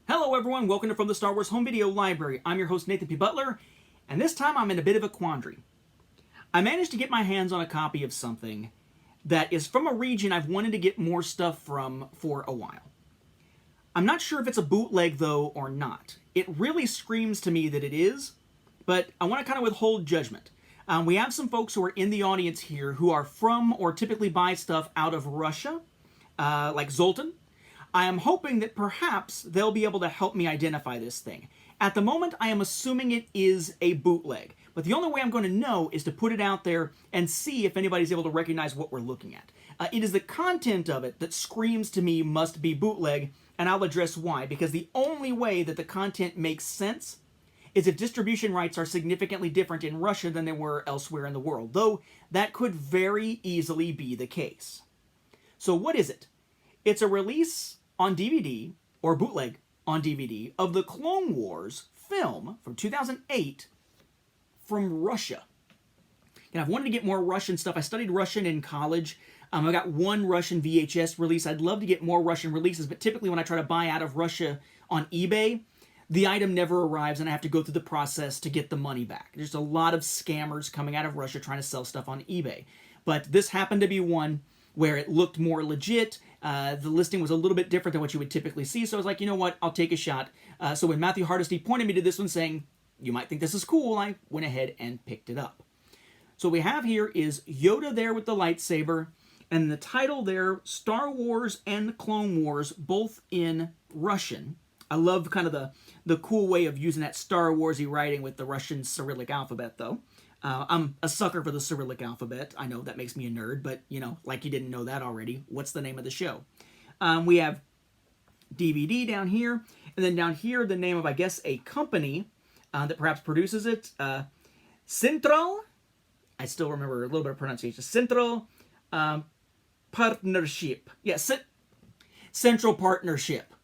Hello everyone, welcome to From the Star Wars Home Video Library. I'm your host Nathan P. Butler, and this time I'm in a bit of a quandary. I managed to get my hands on a copy of something that is from a region I've wanted to get more stuff from for a while. I'm not sure if it's a bootleg though or not. It really screams to me that it is, but I want to kind of withhold judgment. We have some folks who are in the audience here who are from or typically buy stuff out of Russia, like Zoltan. I am hoping that perhaps they'll be able to help me identify this thing. At the moment, I am assuming it is a bootleg, but the only way I'm going to know is to put it out there and see if anybody's able to recognize what we're looking at. It is the content of it that screams to me must be bootleg, and I'll address why, because the only way that the content makes sense is if distribution rights are significantly different in Russia than they were elsewhere in the world, though that could very easily be the case. So what is it? It's a release on DVD, or bootleg on DVD, of the Clone Wars film from 2008 from Russia. And I've wanted to get more Russian stuff. I studied Russian in college. I got one Russian VHS release. I'd love to get more Russian releases, but typically when I try to buy out of Russia on eBay, the item never arrives and I have to go through the process to get the money back. There's a lot of scammers coming out of Russia trying to sell stuff on eBay. But this happened to be one where it looked more legit. The listing was a little bit different than what you would typically see, so I was like, you know what, I'll take a shot. So when Matthew Hardesty pointed me to this one saying, you might think this is cool, I went ahead and picked it up. So what we have here is Yoda there with the lightsaber, and the title there, Star Wars and Clone Wars, both in Russian. I love kind of the cool way of using that Star Wars-y writing with the Russian Cyrillic alphabet, though. I'm a sucker for the Cyrillic alphabet. I know that makes me a nerd, but, you know, like you didn't know that already. What's the name of the show? We have DVD down here, and then down here, the name of, I guess, a company that perhaps produces it. Central, I still remember a little bit of pronunciation. Central Partnership. Yes, Central Partnership.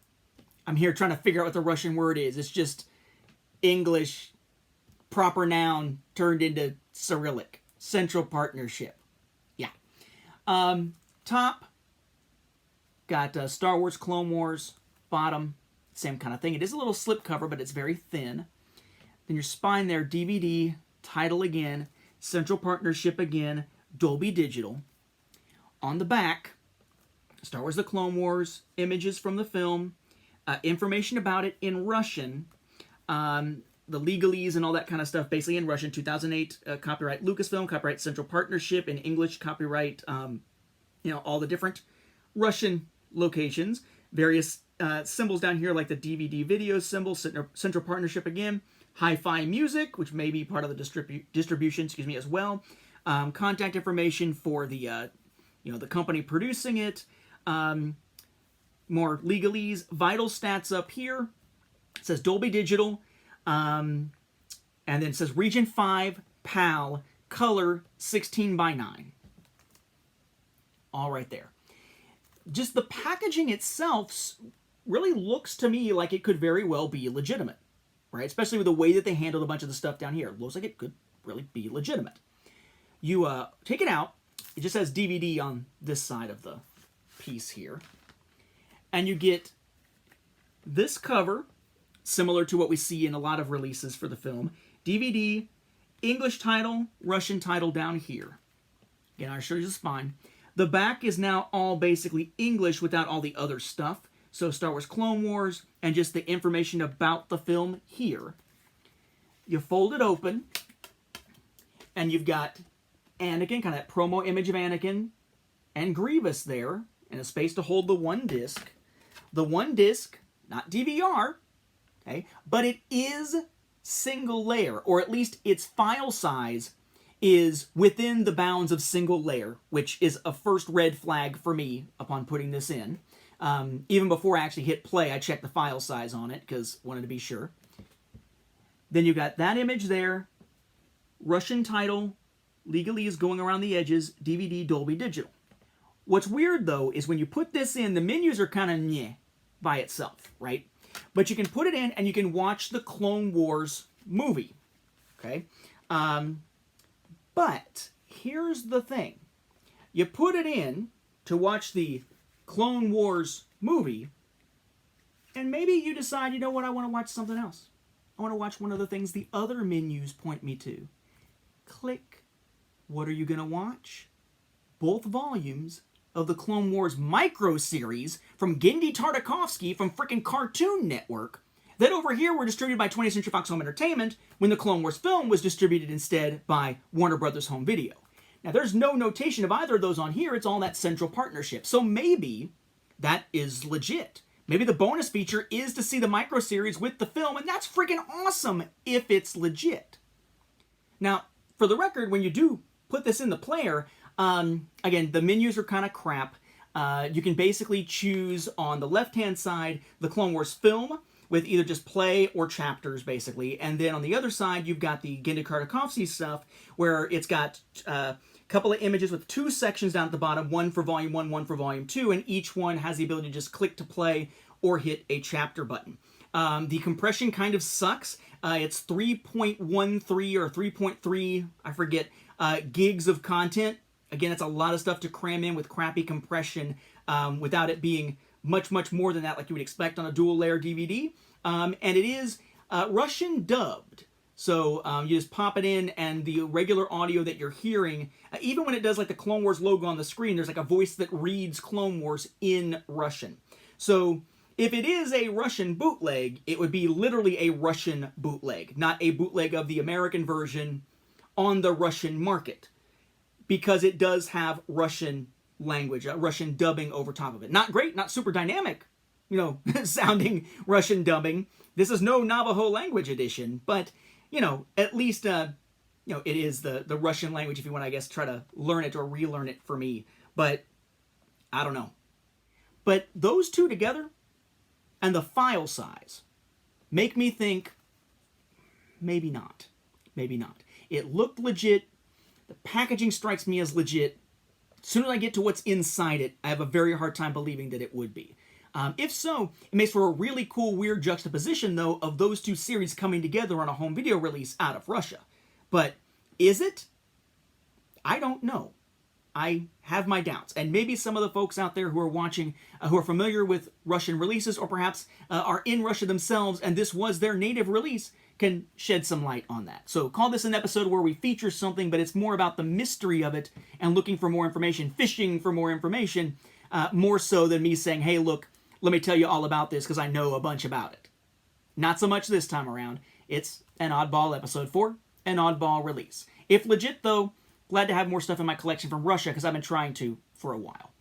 I'm here trying to figure out what the Russian word is. It's just English proper noun turned into Cyrillic. Central Partnership. Yeah. Top, got Star Wars Clone Wars. Bottom, same kind of thing. It is a little slip cover, but it's very thin. Then your spine there, DVD, title again, Central Partnership again, Dolby Digital. On the back, Star Wars The Clone Wars, images from the film, information about it in Russian, the legalese and all that kind of stuff, basically in Russian. 2008 copyright Lucasfilm, copyright Central Partnership. In English, copyright, all the different Russian locations. Various symbols down here, like the DVD video symbol, Central Partnership again. Hi-Fi Music, which may be part of the distribution, as well. Contact information for the company producing it. More legalese. Vital stats up here. It says Dolby Digital. And then it says Region 5, PAL, color 16:9. All right there. Just the packaging itself really looks to me like it could very well be legitimate, right? Especially with the way that they handled a bunch of the stuff down here. It looks like it could really be legitimate. You take it out. It just has DVD on this side of the piece here. And you get this cover, similar to what we see in a lot of releases for the film. DVD, English title, Russian title down here. Again, I'll show you the spine. The back is now all basically English without all the other stuff. So Star Wars Clone Wars and just the information about the film here. You fold it open, and you've got Anakin, kind of that promo image of Anakin, and Grievous there, and a space to hold the one disc. The one disc, not DVR, okay, but it is single layer, or at least its file size is within the bounds of single layer, which is a first red flag for me upon putting this in. Even before I actually hit play, I checked the file size on it because I wanted to be sure. Then you got that image there, Russian title, legalese going around the edges, DVD Dolby Digital. What's weird though is when you put this in, the menus are kind of meh by itself, right? But you can put it in and you can watch the Clone Wars movie, okay? But here's the thing. You put it in to watch the Clone Wars movie, And maybe you decide, you know what, I want to watch something else. I want to watch one of the things the other menus point me to. Click. What are you going to watch? Both volumes of the Clone Wars micro series from Genndy Tartakovsky from frickin' Cartoon Network that over here were distributed by 20th Century Fox Home Entertainment when the Clone Wars film was distributed instead by Warner Brothers Home Video. Now, there's no notation of either of those on here. It's all that central partnership. So maybe that is legit. Maybe the bonus feature is to see the micro series with the film, and that's freaking awesome if it's legit. Now, for the record, when you do put this in the player, again, the menus are kind of crap. You can basically choose on the left-hand side the Clone Wars film with either just play or chapters, basically. And then on the other side, you've got the Genndy Tartakovsky stuff, where it's got a couple of images with two sections down at the bottom, one for Volume 1, one for Volume 2, and each one has the ability to just click to play or hit a chapter button. The compression kind of sucks. It's 3.13 or 3.3, I forget, gigs of content. Again, it's a lot of stuff to cram in with crappy compression without it being much, much more than that like you would expect on a dual-layer DVD. And it is Russian dubbed. So you just pop it in, and the regular audio that you're hearing, even when it does like the Clone Wars logo on the screen, there's like a voice that reads Clone Wars in Russian. So if it is a Russian bootleg, it would be literally a Russian bootleg, not a bootleg of the American version on the Russian market, because it does have Russian language, Russian dubbing over top of it. Not great, not super dynamic, sounding Russian dubbing. This is no Navajo language edition, but, at least, it is the Russian language if you want to, I guess, try to learn it or relearn it for me. But, I don't know. But those two together and the file size make me think, maybe not. Maybe not. It looked legit. The packaging strikes me as legit. As soon as I get to what's inside it, I have a very hard time believing that it would be. If so, it makes for a really cool, weird juxtaposition, though, of those two series coming together on a home video release out of Russia. But is it? I don't know. I have my doubts. And maybe some of the folks out there who are watching, who are familiar with Russian releases, or perhaps are in Russia themselves, and this was their native release, can shed some light on that. So call this an episode where we feature something, but it's more about the mystery of it and looking for more information, fishing for more information, more so than me saying, hey, look, let me tell you all about this because I know a bunch about it. Not so much this time around. It's an oddball episode for an oddball release. If legit, though, glad to have more stuff in my collection from Russia because I've been trying to for a while.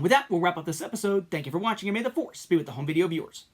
With that, we'll wrap up this episode. Thank you for watching, and may the Force be with the home video viewers.